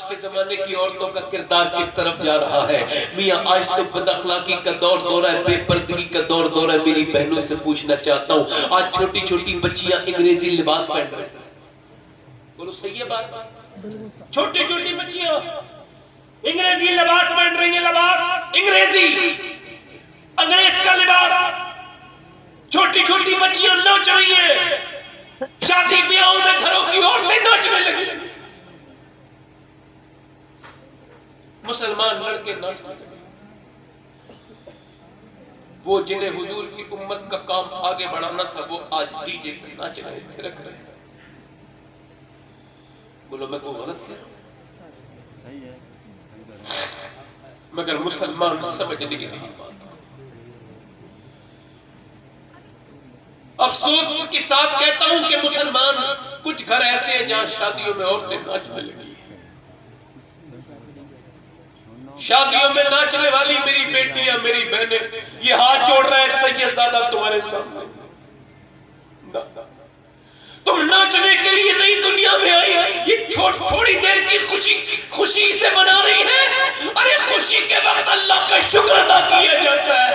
آج کے زمانے کی عورتوں کا کردار کس طرف جا رہا ہے؟ میاں آج تو بد اخلاقی کا دور ہے، بے پردگی کا دور ہے۔ میری بہنوں سے پوچھنا چاہتا ہوں، آج چھوٹی چھوٹی بچیاں انگریزی لباس پہن رہے ہیں، بولو صحیح ہے بات؟ چھوٹی چھوٹی بچیاں انگریزی لباس پہن رہی ہیں، لباس انگریزی، انگریز کا لباس۔ چھوٹی چھوٹی بچیاں ناچ رہی ہیں، شادی بیاہوں میں گھروں کی عورتیں ناچنے لگی، مسلمان لڑکے ناچنے لگے۔ وہ جنہیں حضور کی امت کا کام آگے بڑھانا تھا، وہ آج ڈی جے پہ ناچ رہے تھرک رہے ہیں۔ بولو میں کوئی غلط کیا؟ مگر مسلمان سمجھنے کی نہیں بات۔ افسوس کے ساتھ کہتا ہوں کہ مسلمان کچھ گھر ایسے ہیں جہاں شادیوں میں عورتیں ناچنے لگی، شادیوں میں ناچنے والی میری بیٹیاں، میری بہنیں، یہ ہاتھ جوڑ رہا ہے سیدزادہ تمہارے سامنے، تم ناچنے کے لیے نئی دنیا میں آئی، یہ تھوڑی دیر کی خوشی سے بنا رہی ہے، ارے خوشی کے وقت اللہ کا شکر ادا کیا جاتا ہے،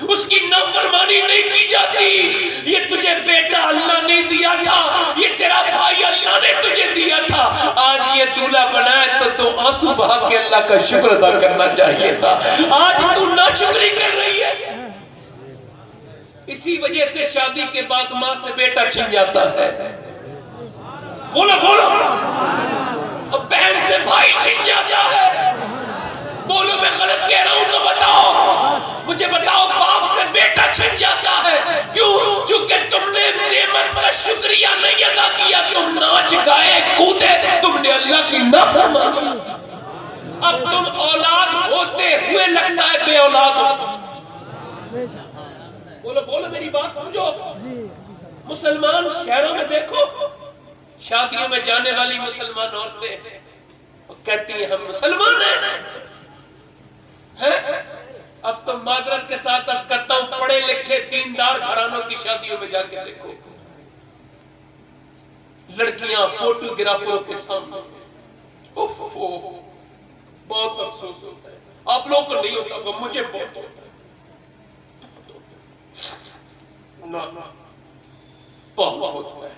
اس کی نافرمانی نہیں کی جاتی۔ یہ تجھے بیٹا اللہ نے دیا تھا، یہ تیرا بھائی اللہ نے تجھے دیا تھا، آج یہ دولہا بنا ہے تو آنسو بہا کے اللہ کا شکر ادا کرنا چاہیے تھا، آج تو ناشکری کر رہی ہے۔ اسی وجہ سے شادی کے بعد ماں سے بیٹا چھن جاتا ہے، بولو بولو، اور بہن سے بھائی چھن جاتا ہے، بولو میں غلط کہہ رہا ہوں تو بتاؤ، مجھے بتاؤ، باپ سے بیٹا چھن جاتا ہے، کیوں؟ چونکہ تم نے نعمت کا شکریہ نہیں ادا کیا، تم ناچ گائے کودے، تم نے اللہ کی نافرمانی۔ اب تم اولاد ہوتے ہوئے لگتا ہے بے اولاد ہو۔ بولو بولو میری بات سمجھو، مسلمان شہروں میں دیکھو، شادیوں میں جانے والی مسلمان عورتیں کہتی ہیں ہم مسلمان ہیں۔ اب تو معذرت کے ساتھ عرض کرتا ہوں، پڑھے لکھے دیندار گھرانوں کی شادیوں میں جا کے دیکھو، لڑکیاں فوٹوگرافروں کے سامنے، بہت افسوس ہوتا ہے، آپ لوگوں کو نہیں ہوتا، مجھے بہت ہوتا ہے، بہت ہوتا ہے۔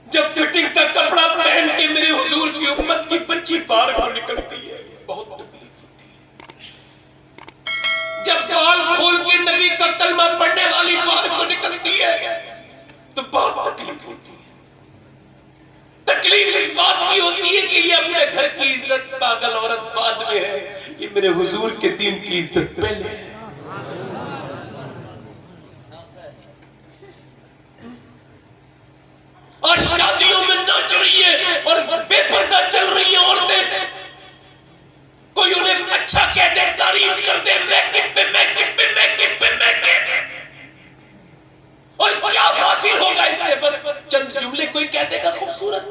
جب فٹنگ کا کپڑا پہن کے میرے حضور کی امت کی بچی باہر کو نکلتی ہے، بہت تکلیف ہوتی ہے۔ جب بال کھول کے نبی کا کلمہ پڑھنے والی باہر کو نکلتی ہے تو بہت تکلیف ہوتی ہے۔ تکلیف اس بات کی ہوتی ہے کہ یہ اپنے گھر کی عزت پاگل عورت بعد میں ہے، یہ میرے حضور کے دین کی عزت پہلے ہے۔ آج شادیوں میں ناچ رہی ہے اور بے پردہ چل رہی ہیں عورتیں، کوئی انہیں اچھا کہہ دے، تعریف کر دے، میک اپ پہ میک اپ پہ میک اپ پہ میک اپ، اور کیا حاصل ہوگا اس سے؟ بس چند جملے کوئی کہہ دے گا خوبصورت،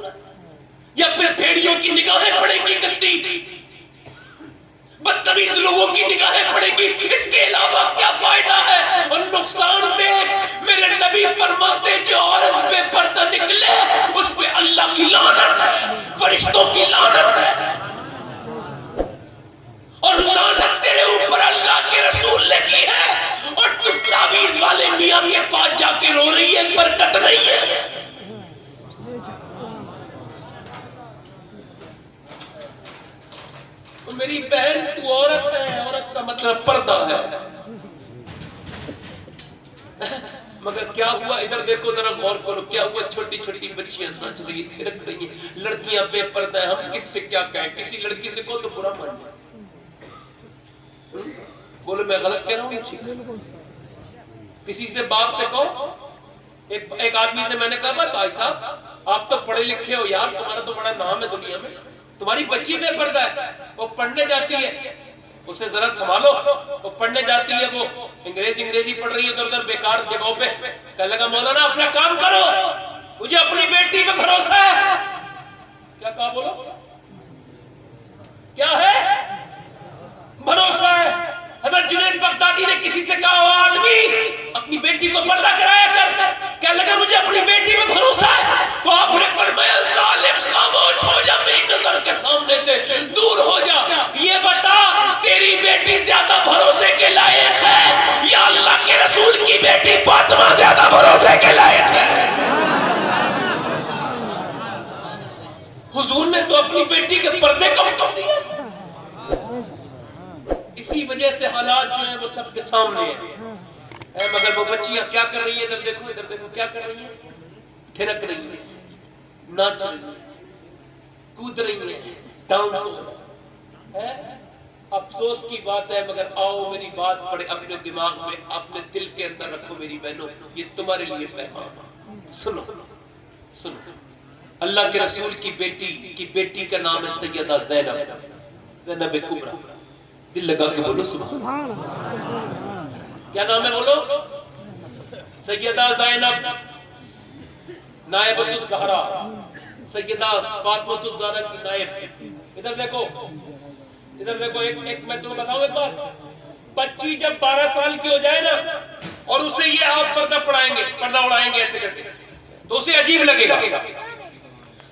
یا پھر بھیڑیوں کی نگاہیں پڑیں گی گندی، بدتمیز لوگوں کی نگاہیں پڑیں گی، اس کے علاوہ کیا فائدہ ہے؟ اور نقصان دیکھ، میرے نبی فرماتے جو عورت بے پردہ نکلے اس پہ اللہ کی لعنت ہے، فرشتوں کی لعنت ہے، اور لعنت تیرے اوپر اللہ کے رسول نے کی ہے، اور تم تعویذ والے میاں کے پاس جا کے رو رہی ہے، برکت نہیں ہے۔ میری بہن تو عورت ہے، عورت کا مطلب پردہ ہے، مگر کیا ہوا؟ ادھر دیکھو ذرا غور کرو، کیا ہوا؟ چھوٹی چھوٹی بچیاں ناچ رہی ہیں، تھرک رہی ہیں، لڑکیاں بے پردہ ہیں، ہم کس سے کیا کہیں؟ کسی لڑکی سے کہو تو برا مان جائے، بولو میں غلط کہہ رہا ہوں؟ کسی سے باپ سے کہو، ایک آدمی سے میں نے کہا بھائی صاحب آپ تو پڑھے لکھے ہو یار، تمہارا تو بڑا نام ہے دنیا میں، تمہاری بچی بے پردہ ہے، وہ پڑھنے جاتی ہے، اسے ذرا سنبھالو، وہ پڑھنے جاتی ہے، وہ انگریزی پڑھ رہی ہے ادھر ادھر بیکار جگہوں پہ، کہنے لگا مولانا اپنا کام کرو، مجھے اپنی بیٹی پہ بھروسہ ہے۔ کیا کہا؟ بولو کیا ہے؟ بھروسہ ہے۔ حضرت جنید بغدادی نے کسی سے کہا وہ آدمی اپنی بیٹی کو پردہ کرایا کر، کہنے لگا مجھے اپنی بیٹی پہ بھروسہ ہے، تو آپ نے سے دور ہو جا. یہ بتا تیری بیٹی زیادہ بھروسے کے لائق ہے یا اللہ کے رسول کی بیٹی فاطمہ زیادہ بھروسے کے لائق ہے؟ حضور نے تو اپنی بیٹی کے پردے کم کر دیا. اسی وجہ سے حالات جو ہیں وہ سب کے سامنے ہیں. مگر وہ بچیاں کیا کر رہی ہیں؟ ادھر دیکھو کیا کر رہی ہیں؟ تھرک رہی ہیں, ناچ رہی ہیں, کود رہی ہیں, ڈانس ہو رہا ہے. افسوس کی بات ہے, مگر آؤ میری بات پڑے اپنے دماغ میں, اپنے دل کے اندر رکھو میری بہنوں, یہ تمہارے لیے پیغام ہے. سنو سنو, اللہ کے رسول کی بیٹی کا نام ہے سیدہ زینب کبریٰ. دل لگا کے بولو سبحان اللہ. کیا نام ہے بولو؟ سیدہ زینب نائبۃ الزہرا, سیدہ فاطمۃ الزہرا کی نائب. ادھر دیکھو ایک میں تمہیں بتاؤں ایک بات. بچی جب 12 سال کی ہو جائے نا اور اسے یہ آپ پردہ اڑائیں گے ایسے کر کے, تو اسے عجیب لگے گا.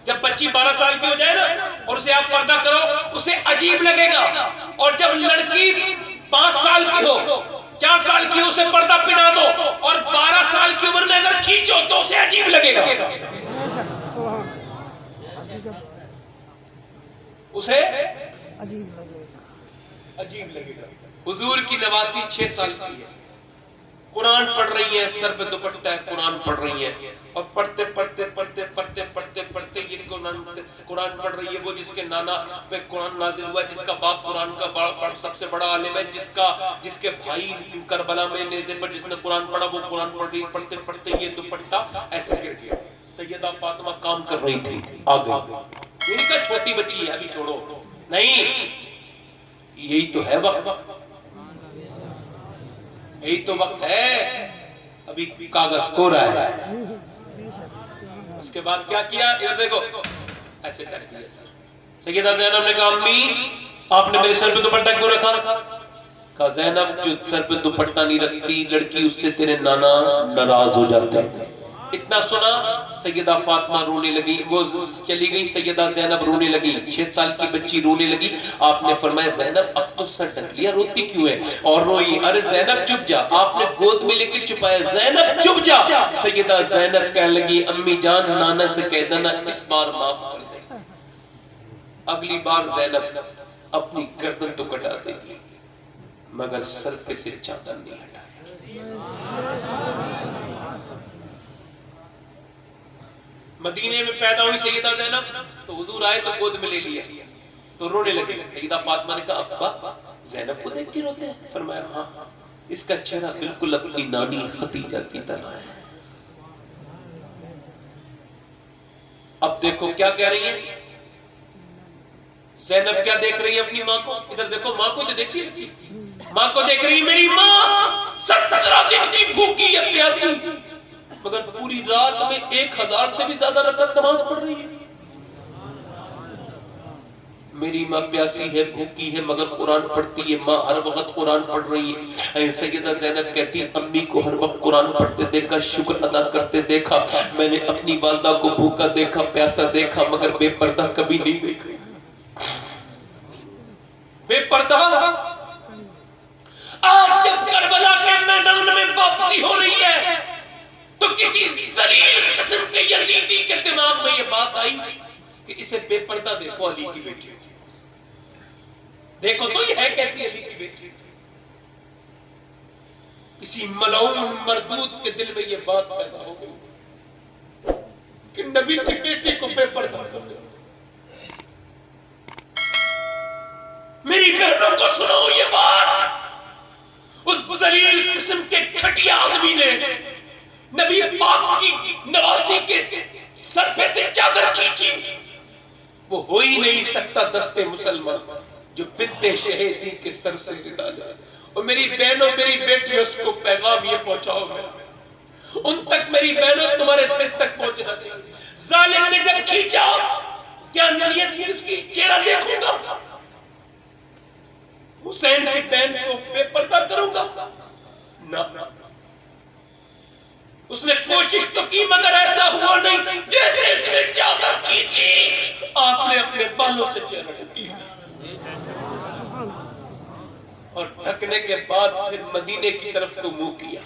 جب بچی 12 سال کی ہو جائے نا اور اسے آپ پردہ کرو, اسے عجیب لگے گا. اور جب لڑکی 5 سال کی ہو, 4 سال کی ہو, اسے پردہ پہنا دو اور 12 سال کی عمر میں اگر کھینچو تو اسے عجیب لگے گا. اسے عجیب لگے گا. حضور کی نواسی 6 سال کی ہے, قرآن پڑھ رہی ہے, سر پہ دوپٹہ ہے, قرآن پڑھ رہی ہے, اور پڑھتے یہ قرآن پڑھ رہی ہے. وہ جس کے نانا پہ قرآن نازل ہوا ہے, جس کا باپ قرآن کا سب سے بڑا عالم ہے, جس کے بھائی کربلا میں نیزے پر جس نے قرآن پڑھا, وہ قرآن پڑھ رہی. پڑھتے یہ دوپٹہ ایسے گر گیا. سیدہ فاطمہ کام کر رہی تھی, آ گئی. یہ نہیں کہا چھوٹی بچی ہے ابھی چھوڑو, نہیں, یہی تو ہے وقت, یہی تو وقت ہے. ابھی کاغذ کو رہا ہے. اس کے بعد کیا کیا؟ ادھر دیکھو, ایسے ٹک دیا. سیدہ زینب نے کہا امی آپ نے میرے سر پہ دوپٹہ کیوں رکھا؟ کہا زینب جو سر پہ دوپٹہ نہیں رکھتی لڑکی, اس سے تیرے نانا ناراض ہو جاتے ہیں. اتنا سنا سیدہ فاطمہ رونے لگی, وہ چلی گئی. سیدہ زینب رونے لگی, 6 سال کی بچی رونے لگی. آپ نے فرمایا زینب اب تو سر ڈھک لیا, روتی کیوں ہے؟ اور روئی. ارے زینب چپ جا. آپ نے گود میں لے کے چھپایا, زینب چپ جا. سیدہ زینب کہنے لگی امی جان نانا سے کہہ دینا اس بار معاف کر دے. اگلی بار زینب اپنی گردن تو کٹا دے گی مگر سر پہ سے چادر نہیں ہٹائے. مدینے میں پیدا ہوئی سیدہ زینب, تو حضور آئے تو گود میں لے لیا, تو رونے لگے. سیدہ فاطمہ نے کہا ابا زینب کو دیکھ کے روتے ہیں؟ فرمایا ہاں, اس کا چہرہ بالکل اپنی نانی خدیجہ کی طرح ہے. اب دیکھو کیا کہہ رہی ہے زینب, کیا دیکھ رہی ہے اپنی ماں کو. ادھر دیکھو, ماں کو جو دیکھتی ہے بچی, ماں کو دیکھ رہی ہے میری ماں 17 دن کی بھوکی ہے, پیاسی, مگر پوری رات میں 1000 سے بھی زیادہ رکعت نماز پڑھ رہی ہے. میری ماں پیاسی ہے, بھوکی ہے, مگر قرآن پڑھتی ہے. ماں ہر وقت قرآن پڑھ رہی ہے. سیدہ زینب کہتی امی کو ہر وقت قرآن پڑھتے دیکھا, شکر ادا کرتے دیکھا. میں نے اپنی والدہ کو بھوکا دیکھا, پیاسا دیکھا, مگر بے پردہ کبھی نہیں دیکھا. بے پردہ. آج جب کربلا کے میدان میں واپسی ہو رہی ہے تو کسی ذلیل قسم کے یزیدی کے دماغ میں یہ بات آئی کہ اسے بے پردہ دیکھو, علی کی بیٹی دیکھو تو یہ ہے کیسی علی کی بیٹی. کسی ملعون مردود کے دل میں یہ بات پیدا ہو گئی کہ نبی کی بیٹی کو بے پردہ کر دو. میری بہنوں کو سنو یہ بات, اس ذلیل قسم کے گھٹیا آدمی نے نبی پاک کی نواسی کے سر پہ سے چادر کھینچی. وہ ہو ہی نہیں سکتا دستے مسلمان جو بنت شہیدی کے سر سے لٹا جائے. اور میری بہنوں, میری بیٹی, اس کو پیغام یہ پہنچاؤ, ان تک میری بہنوں تمہارے دل تک پہنچنا چاہیے. ظالم نے جب کھینچا, کیا نیت کی اس کی چہرہ دیکھوں گا, حسین کی بہن کو بے پردہ کروں گا؟ نہ. اس نے کوشش تو کی مگر ایسا ہوا نہیں. جیسے اس نے چادر کھینچی آپ نے اپنے بالوں سے چہرہ ڈھکی اور ڈھکنے کے بعد پھر مدینے کی طرف کو منہ کیا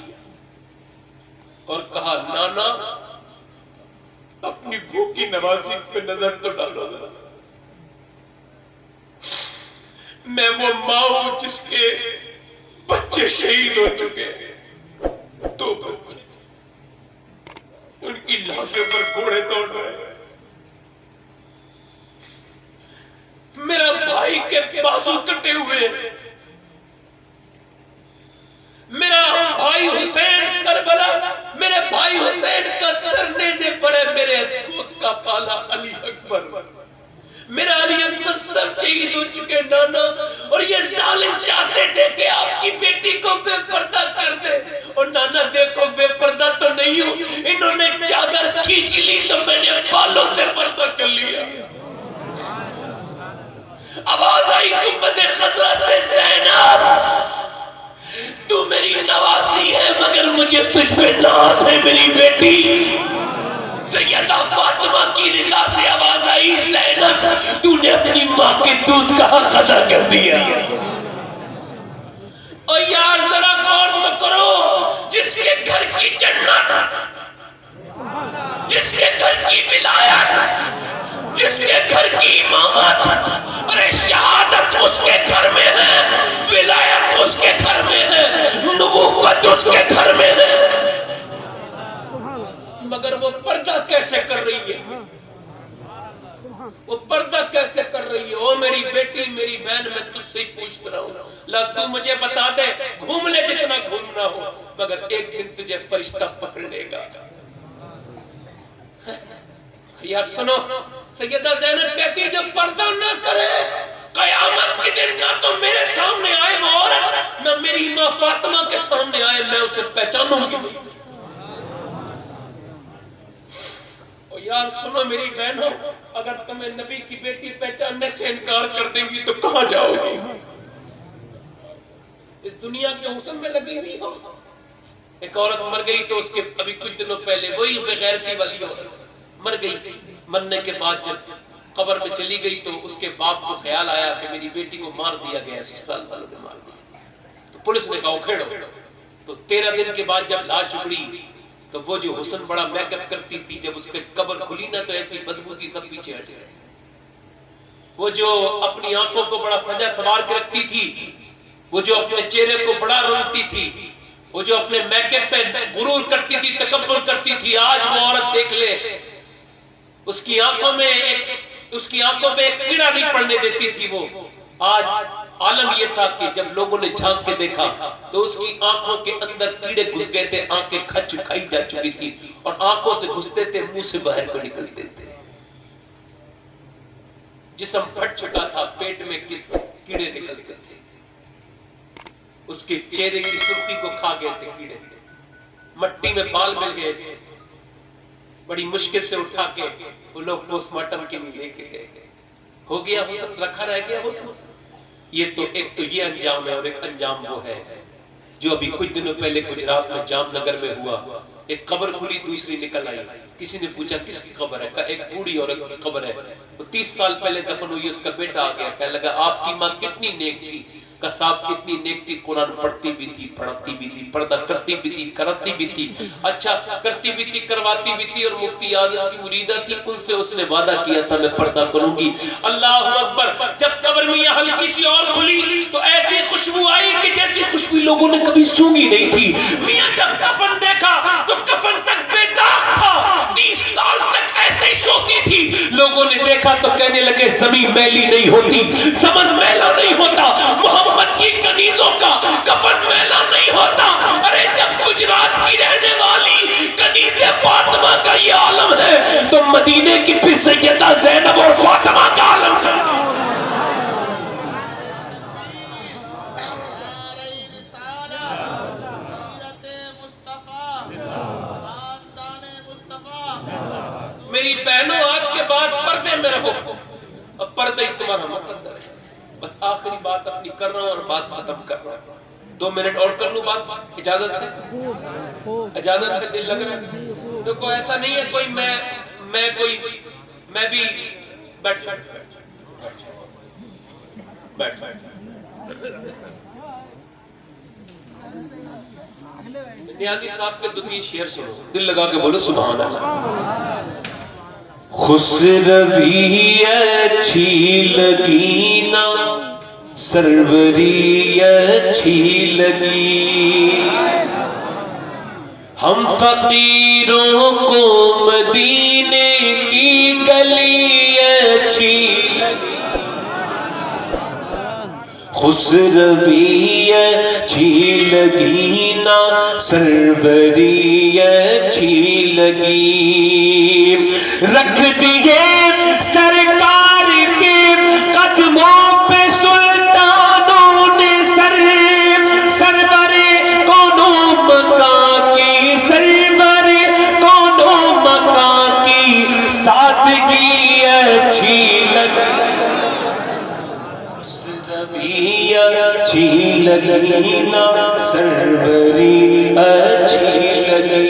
اور کہا نانا اپنی بھوکی نوازی پہ نظر تو ڈالو ذرا. میں وہ ماں ہوں جس کے بچے شہید ہو چکے ہیں, 2 بچے, ان کی لاشوں پر گھوڑے دوڑ رہے ہیں. میرا بھائی کے بازو کٹے ہوئے ہیں, میرا بھائی حسین کربلا, میرے بھائی حسین کا سر نیزے پر ہے, میرے گود کا پالا علی اکبر, میرا علی اکبر سب شہید ہو چکے نانا. اور یہ ظالم چاہتے تھے کہ آپ کی بیٹی کو بے پردہ کر دے, اور نانا دیکھو بے پردہ تو نہیں ہوں, انہوں نے چادر کھینچ لی تو میں نے بالوں سے پردہ کر لیا. آواز آئی گنبد خضرا سے زینب تو میری نواسی ہے مگر مجھے تجھ پہ ناز ہے میری بیٹی. سیدہ فاطمہ کی رضا سے آواز آئی زینب تو نے اپنی ماں کے دودھ کا حق ادا کر دیا. اور یار ذرا غور تو کرو, جس کے گھر کی جنت, جس کے گھر کی ولایت, جس کے گھر کی امامت, ارے شہادت اس کے گھر میں ہے, ولایت اس کے گھر میں ہے, نبوت اس کے گھر میں ہے, مگر وہ پردہ کیسے کر رہی ہے, وہ پردہ کیسے کر رہی ہے. او میری بیٹی, میری بہن, میں تجھ سے ہی پوچھ رہا ہوں, تو مجھے بتا دے, گھوم لے جتنا گھومنا ہو, مگر ایک دن تجھے فرشتہ پکڑ لے گا. یار سنو, سیدہ زینب کہتی ہے جب پردہ نہ کرے قیامت کے دن نہ تو میرے سامنے آئے وہ عورت, نہ میری ماں فاطمہ کے سامنے آئے, میں اسے پہچانوں گی. اور یار سنو میری بہنوں, اگر تمہیں نبی کی بیٹی پہچاننے سے انکار کر دیں گی تو کہاں جاؤ گی؟ اس دنیا کے حسن میں لگی ہوئی ہو. ایک عورت مر گئی تو اس کے ابھی کچھ دنوں پہلے وہی بغیرتی والی عورت مر گئی. مرنے کے بعد جب قبر میں چلی گئی تو اس کے باپ کو خیال آیا کہ میری بیٹی کو مار دیا گیا, سسرال والوں نے مار دیا. تو پولیس نے کہا اکھیڑو. تو 13 دن کے بعد جب لاش اگڑی تو وہ جو حسن بڑا میک اپ کرتی تھی, جب اس کے قبر کھلی نا تو ایسی بدبو تھی, سب پیچھے ہٹ گئے. وہ جو اپنی آنکھوں کو بڑا سجا سوار کے رکھتی تھی, وہ جو اپنے چہرے کو بڑا رونگتی تھی, وہ جو اپنے میک اپ پہ غرور کرتی تھی, تکبر کرتی تھی, آج وہ عورت دیکھ لے اس کی آنکھوں میں ایک کیڑا نہیں پڑنے دیتی تھی. وہ آج عالم یہ تھا کہ جب لوگوں نے جھانک کے دیکھا تو اس کی آنکھوں کے اندر کیڑے گھس گئے تھے, آنکھیں کھائی جا چکی تھی, اور آنکھوں سے گھستے تھے, منہ سے باہر کو نکلتے تھے. جسم پھٹ چکا تھا, پیٹ میں کیڑے نکلتے تھے, اس کے چہرے کی سرخی کو کھا گئے تھے کیڑے, مٹی میں بال مل گئے تھے. بڑی مشکل سے اٹھا کے وہ لوگ پوسٹ مارٹم کے لیے لے کے گئے. ہو گیا حسن, رکھا رہ گیا حسن. یہ تو ایک تو یہ انجام ہے, اور ایک انجام وہ ہے جو ابھی کچھ دنوں پہلے گجرات میں جام نگر میں ہوا. ایک قبر کھلی, دوسری نکل آئی. کسی نے پوچھا کس کی قبر ہے؟ کہا ایک بوڑھی عورت کی قبر ہے, وہ 30 سال پہلے دفن ہوئی. اس کا بیٹا آ گیا, کہنے لگا آپ کی ماں کتنی نیک تھی. کا صاحب اتنی نیک تھی, قرآن پڑھتی بھی تھی, پڑھتی بھی تھی, پردہ کرتی بھی تھی, کرتی بھی تھی, اچھا کرتی بھی تھی, کرواتی بھی تھی, اور مفتی اعظم کی مریدہ تھی. ان سے اس نے وعدہ کیا تھا میں پردہ کروں گی. اللہ اکبر. جب قبر میں یہ ہلکی سی اور کھلی تو ایسی خوشبو آئی کہ جیسی خوشبو لوگوں نے کبھی سونگی نہیں تھی. میاں جب کفن دیکھا تو کفن تک بے داغ تھا, 30 سال تک ایسے ہی سوتی تھی. لوگوں نے دیکھا تو کہنے لگے زمین میلی نہیں ہوتی, زمن میلا نہیں ہوتا, محمد کی کنیزوں کا کفن میلا نہیں ہوتا. ارے جب گجرات کی رہنے والی کنیز فاطمہ کا یہ عالم ہے تو مدینے کی پھر سیدہ زینب اور فاطمہ کا عالم ہے. میری بہنوں آج کے بعد پردے میں رہو, اب پردہ ہی تمہارا مقدر ہے. بس آخری بات اپنی کر رہا ہوں اور بات ختم کر رہا ہوں. 2 منٹ اور کر لوں بات, اجازت ہے؟ اجازت کا دل لگ رہا ہے تو کوئی ایسا نہیں ہے کوئی میں بھی بیٹھ نیازی صاحب کے دو تین شعر سنو دل لگا کے بولو سبحان اللہ خسروی اچھی لگی نا سروری اچھی لگی ہم فقیروں کو مدینے کی گلی اچھی لگی خسروی اچھی لگی نا سروری اچھی لگی رکھ دیے سرکار کے قدموں پہ سلطانوں نے سرور کونوں مکان کی سرور کونوں مکان کی سادگی اچھی لگی سروی اچھی لگی نا سروری اچھی لگی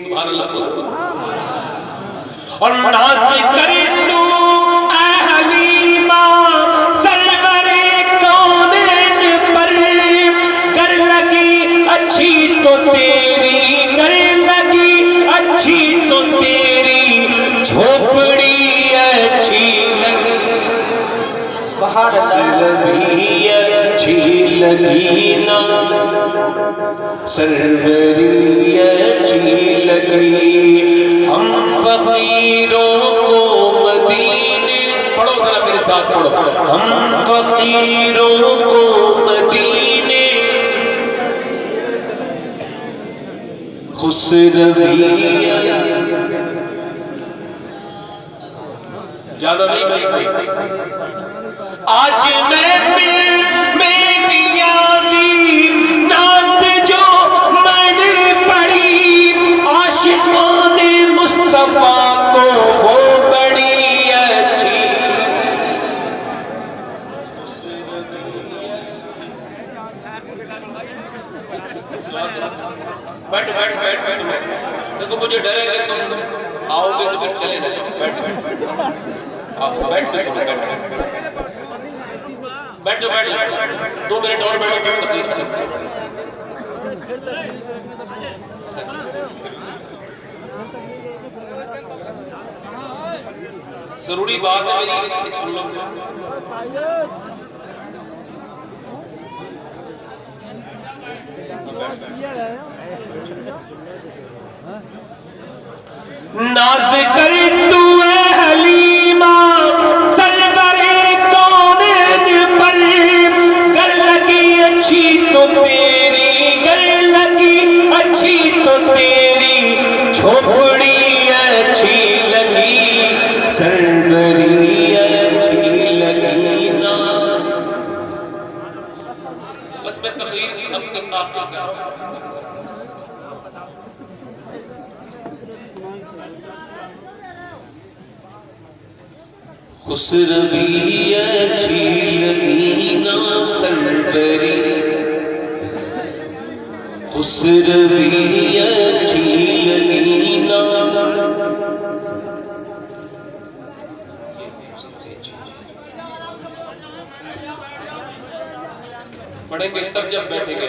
سبحان اللہ اور ناز کر تو اے حلیمہ سرور کونین پر کر لگی اچھی تو تیری کر لگی اچھی تو تیری جھوپڑی اچھی لگی سروی اچھی لگی نا سروری اچھی لگی ہم فقیروں کو مدینے پڑھو ذرا میرے ساتھ پڑھو ہم فقیروں کو مدینے خسروی جانا نہیں بھائی آج میں نیازی نعت جو من پڑھی عاشقان مصطفیٰ کو وہ بڑی اچھی بیٹھ دیکھو مجھے ڈر ہے کہ تم آؤ گے تو پھر چلے جائیں بیٹھ کے سنو بیٹھ جاؤ 2 منٹ اور بیٹھو تکلیف نہیں ضروری بات ہے میری سن لو ناز کر تو اے حلیمہ سرور کونین پر گر لگی اچھی تو تیری گر لگی اچھی تو تیری جھوپڑی اچھی لگی سروری اچھی لگی نا بس میں تقریر اپنی آخر کر رہا ہوں خسروی اچھی لگی نا سروری خسروی اچھی لگی نا پڑھیں گے تب جب بیٹھیں گے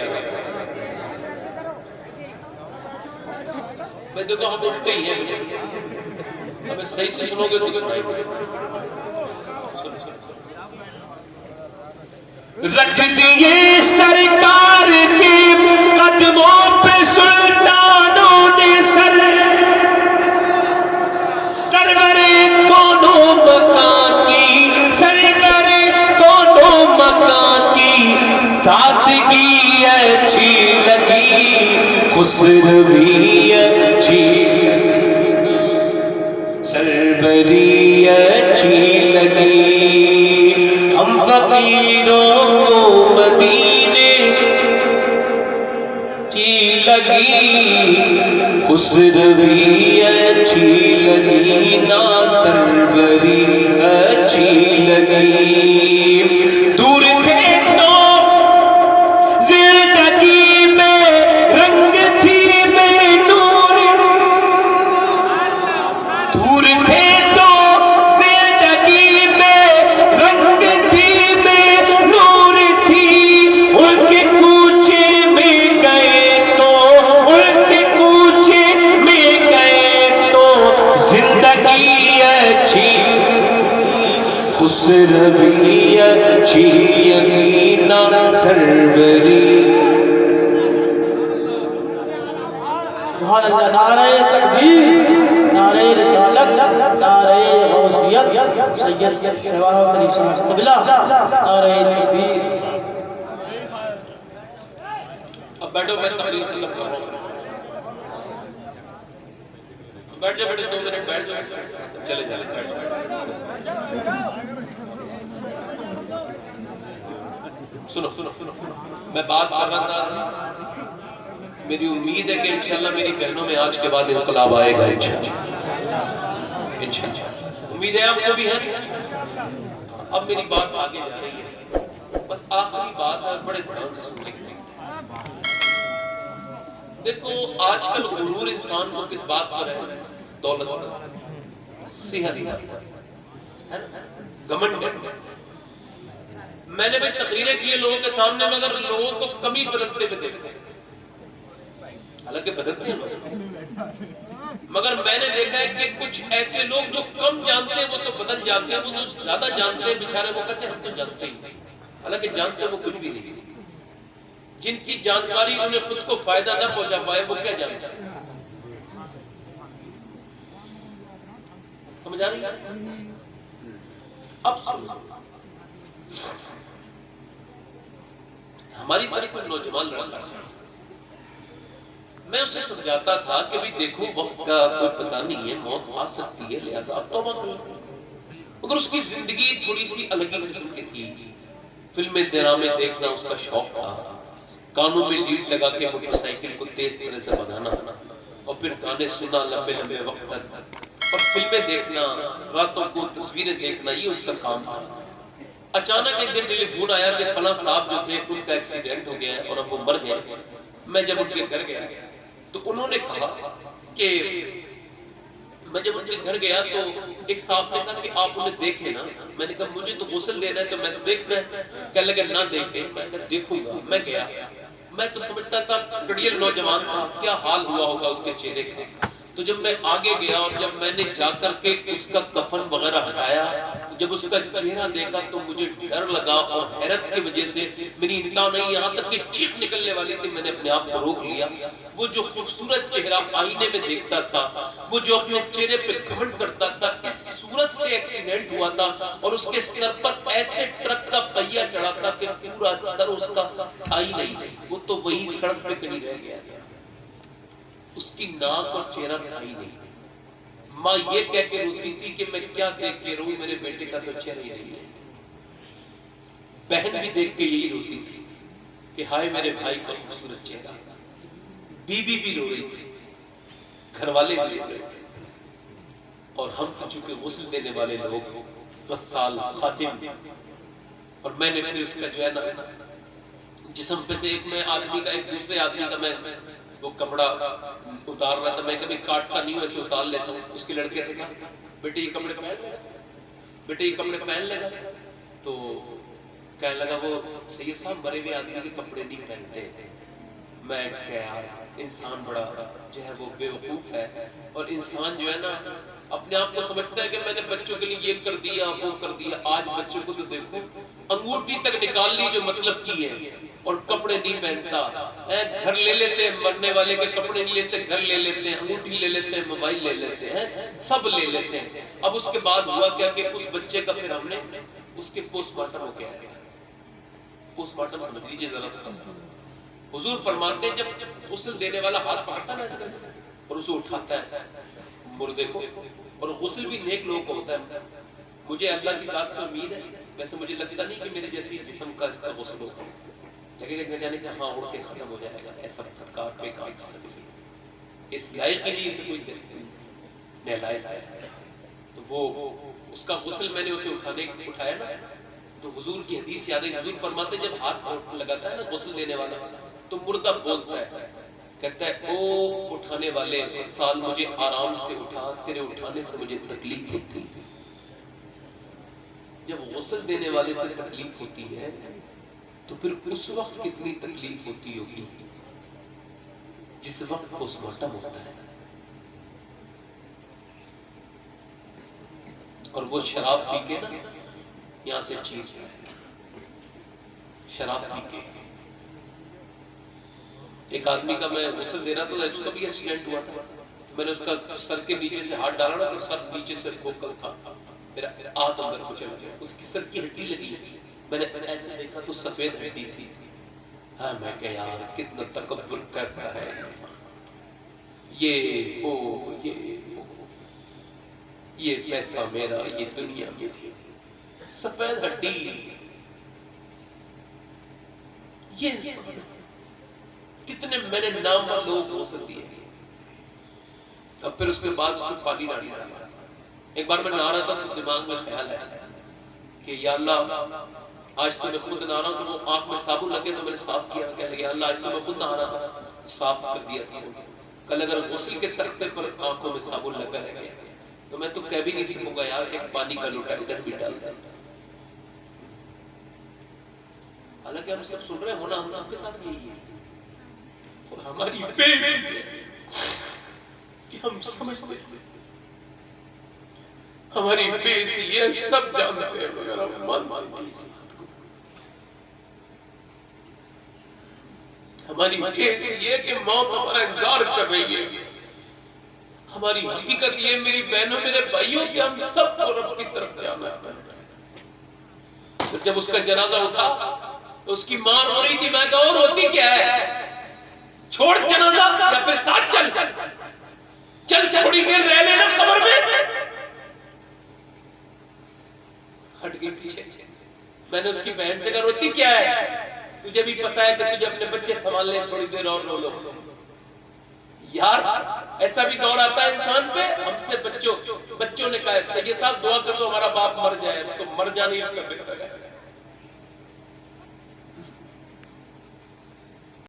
میں دیکھو ہم اٹھتے ہی ہیں ہمیں صحیح سے سنو گے تو سنائیں گے رکھ دیے سرکار کے قدموں پہ سلطانوں نے سرور کونوں مکان کی سرور کونوں مکان کی سادگی اچھی لگی خسروی اچھی سروری اچھی لگی ہم فقیروں کو مدینے کی لگی خسروی اچھی لگی نا سروری اچھی لگی دور تھے تو زندگی میں اچھی یقینا سربری. سبحان اللہ. نعرہ تکبیر، نعرہ رسالت، نعرہ غوثیت، سید شہباز احمد صاحب قبلہ، نعرہ تکبیر. اب بیٹھو، میں تقریر ختم کر رہا ہوں. بیٹھ جا بیٹھے 2 منٹ بیٹھ جا. چلے جا. سنو میں بات کر رہا تھا، میری امید ہے کہ انشاءاللہ میری بہنوں میں آج کے بعد انقلاب آئے گا. انشاءاللہ امید ہے آپ کو بھی ہے. اب میری بات آگے جا رہی ہے، بس آخری بات ہے، بڑے دھیان سے سننے کی. دیکھو آج کل غرور انسان کو کس بات پر ہے؟ دولت پر، صحت پر، گھمنڈ. میں نے بھی تقریریں کی لوگوں کے سامنے، مگر لوگوں کو کمی بدلتے ہوئے دیکھا. حالانکہ بدلتے ہیں لوگ، مگر میں نے دیکھا ہے کہ کچھ ایسے لوگ جو کم جانتے ہیں وہ تو بدل جاتے ہیں، وہ جو زیادہ جانتے ہیں بیچارے وہ کہتے ہیں ہم تو جانتے ہی نہیں. حالانکہ جانتے وہ کچھ بھی نہیں. جن کی جانکاری انہیں خود کو فائدہ نہ پہنچا پائے وہ کیا جانتے ہیں؟ سمجھ آ رہی ہے؟ اب سنو، ہماری طرف میں نوجوان لڑکا تھا، میں اسے سمجھاتا تھا کہ بھی دیکھو وقت کا کوئی پتہ نہیں ہے، موت آ سکتی ہے، لہذا اب توبہ کرو. مگر اس کی زندگی تھوڑی سی الگ ہی قسم کی تھی. فلمیں ڈرامے دیکھنا اس کا شوق تھا، کانوں میں لیڈ لگا کے موٹر سائیکل کو تیز طرح سے بھگانا، اور پھر گانے سننا لمبے لمبے وقت تک، اور فلمیں دیکھنا، راتوں کو تصویریں دیکھنا، یہ اس کا کام تھا. اچانک ایک دن ٹیلی فون آیا کہ فلاں صاحب جو تھے ان کا ایکسیڈنٹ ہو گیا ہے اور اب وہ مر گئے. میں جب ان کے گھر گیا تو انہوں نے کہا کہ میں جب ان کے گھر گیا تو ایک صاحب نے کہا کہ آپ انہیں دیکھیں نا. میں نے کہا مجھے تو غسل دینا ہے تو میں تو دیکھنا ہے. کہنے لگے نہ دیکھیں. میں کہا دیکھوں گا. میں گیا، میں تو سمجھتا تھا کڑیل نوجوان تھا، کیا حال ہوا ہوگا اس کے چہرے کا. تو جب میں آگے گیا اور جب میں نے جا کر کے اس کا کفن وغیرہ ہٹایا، جب اس کا چہرہ دیکھا تو مجھے ڈر لگا اور حیرت کی وجہ سے میری انتہا نہیں، یہاں تک کہ چیخ نکلنے والی تھی. میں نے اپنے آپ کو روک لیا. وہ جو خوبصورت چہرہ آئینے میں دیکھتا تھا، وہ جو اپنے چہرے پہ گھمنڈ کرتا تھا، اس صورت سے ایکسیڈنٹ ہوا تھا اور اس کے سر پر ایسے ٹرک کا پہیہ چڑھا تھا کہ پورا سر اس کا تھا ہی نہیں. وہ تو وہی سڑک پہ کہیں رہ گیا تھا. اس کی ناک اور چہرہ تھا ہی نہیں. ماں یہ کہہ کے روتی تھی کہ میں کیا دیکھ کے رہوں، میرے بیٹے کا تو چہرہ ہی نہیں ہے. بہن بھی دیکھ کے یہی روتی تھی کہ ہائے میرے بھائی کا خوبصورت چہرہ. بیوی بھی رو رہی تھی، گھر والے بھی رو رہے تھے. اور ہم تو چونکہ غسل دینے والے لوگ، غسال خاتم، اور میں نے پھر اس کا جو ہے نا جسم پہ سے ایک میں آدمی کا ایک دوسرے آدمی کا میں وہ کپڑا اتار رہا تھا. میں کبھی کاٹتا نہیں ہوں، ایسے اتار لیتا ہوں. اس کے لڑکے سے کہا بیٹے یہ کپڑے پہن لے گا، بیٹے یہ کپڑے پہن لے گا. تو کہنے لگا وہ سید صاحب مرے ہوئے آدمی کے کپڑے نہیں پہنتے. میں کہا انسان بڑا جو ہے وہ بے وقوف ہے، اور انسان جو ہے نا اپنے آپ کو سمجھتا ہے کہ میں نے بچوں کے لیے یہ کر دیا وہ کر دیا. آج بچوں کو تو دیکھو انگوٹھی تک نکال لی جو مطلب کی ہے اور کپڑے نہیں پہنتا. گھر لے لیتے ہیں، مرنے والے کے کپڑے نہیں لیتے، گھر لے لیتے ہیں، انگوٹھی لے لیتے ہیں، موبائل لے لیتے ہیں، سب لے لیتے ہیں. اب اس کے بعد ہوا کیا کہ اس بچے کا پھر ہم نے اس کے پوسٹ مارٹم ہو گیا ہے. پوسٹ مارٹم سمجھ لیجیے ذرا سا. حضور فرماتے ہیں جب غسل دینے والا ہاتھ پکڑتا ہے نا اور اسے اٹھاتا ہے مردے کو، اور غسل بھی نیک لوگوں کو ہوتا ہے. مجھے اللہ کی ذات سے امید ہے، ویسے مجھے لگتا نہیں کہ میرے جیسی جسم کا اس کا غسل ہوگا، لگے گا جانے کہ ہاں اڑ کے ختم ہو جائے گا. ایسا پھٹکار پہ کام کی سکتی اس لائق ہی نہیں، اسے کوئی نہلائق ہے. تو وہ اس کا غسل میں نے اسے اٹھایا نا تو حضور کی حدیث یاد ہے. حضور فرماتے ہیں جب ہاتھ لگاتا ہے نا غسل دینے والا تو مردہ بولتا ہے، کہتا ہے او اٹھانے والے سال مجھے آرام سے اٹھا، تیرے اٹھانے سے مجھے تکلیف ہوتی. جب غسل دینے والے سے تکلیف ہوتی ہے تو پھر اس وقت کتنی تکلیف ہوتی ہوگی جس وقت پوسٹ مارٹم ہوتا ہے. اور وہ شراب پی کے نا یہاں سے چیرتا ہے. شراب پی کے. ایک آدمی کا میں غسل دے رہا تھا، اس کا بھی ایکسیڈنٹ ہوا تھا. میں نے اس کا سر کے نیچے سے ہاتھ ڈالا نا تو سر نیچے سے کھوکھل تھا، میرا ہاتھ اندر کو چلا گیا. اس کی سر کی ہڈی لگی، میں نے ایسے دیکھا تو سفید ہڈی تھی. ہاں میں کہ یار کتنا تکبر کرتا ہے انسان. یہ پیسہ میرا، یہ دنیا میری. سفید ہڈی، یہ انسان کتنے میں نے نامور لوگ ہو سکتی ہے. اب پھر اس کے بعد اس کو پانی ڈالنا. ایک بار میں نہا رہا تھا تو دماغ میں خیال ہے کہ یا اللہ آج تو میں خود نہا رہا ہوں، تو وہ آنکھ میں صابن لگے تو میں نے صاف کیا. کہنے لگے اللہ آج تو میں خود نہا رہا تھا تو صاف کر دیا صابن. کل اگر غسل کے تختے پر آنکھوں میں صابن لگا رہ گیا تو میں تو کہہ بھی نہیں سکوں گا یار ایک پانی کا لوٹا ادھر بھی ڈال دیں. حالانکہ ہم سب سن رہے ہونا ہم سب کے ساتھ یہی ہے. اور ہماری بے عزتی ہے کہ ہم سمجھتے ہیں، ہماری بے عزتی ہے، سب جانتے ہیں مگر ہم مانتے نہیں. ہماری بے عزتی ہے کہ موت ہمارا انتظار کر رہی ہے. ہماری حقیقت یہ میری بہنوں میرے بھائیوں کہ ہم سب کو رب کی طرف جانا ہے. جب اس کا جنازہ اٹھا تو اس کی ماں رو رہی تھی. میں کہا اور ہوتی کیا ہے، چھوڑ جنازہ یا پھر ساتھ چل تھوڑی دیر رہ لینا قبر میں. ہٹ گئی پیچھے. میں نے اس کی بہن سے کہا روتی کیا ہے، تجھے بھی پتا ہے کہ تجھے اپنے بچے سنبھال لے، تھوڑی دیر اور رو لو. یار ایسا بھی دور آتا ہے انسان پہ. ہم سے بچوں نے کہا سید صاحب دعا کر دو ہمارا باپ مر جائے، تو مر جانا ہی اس کا بہتر ہے.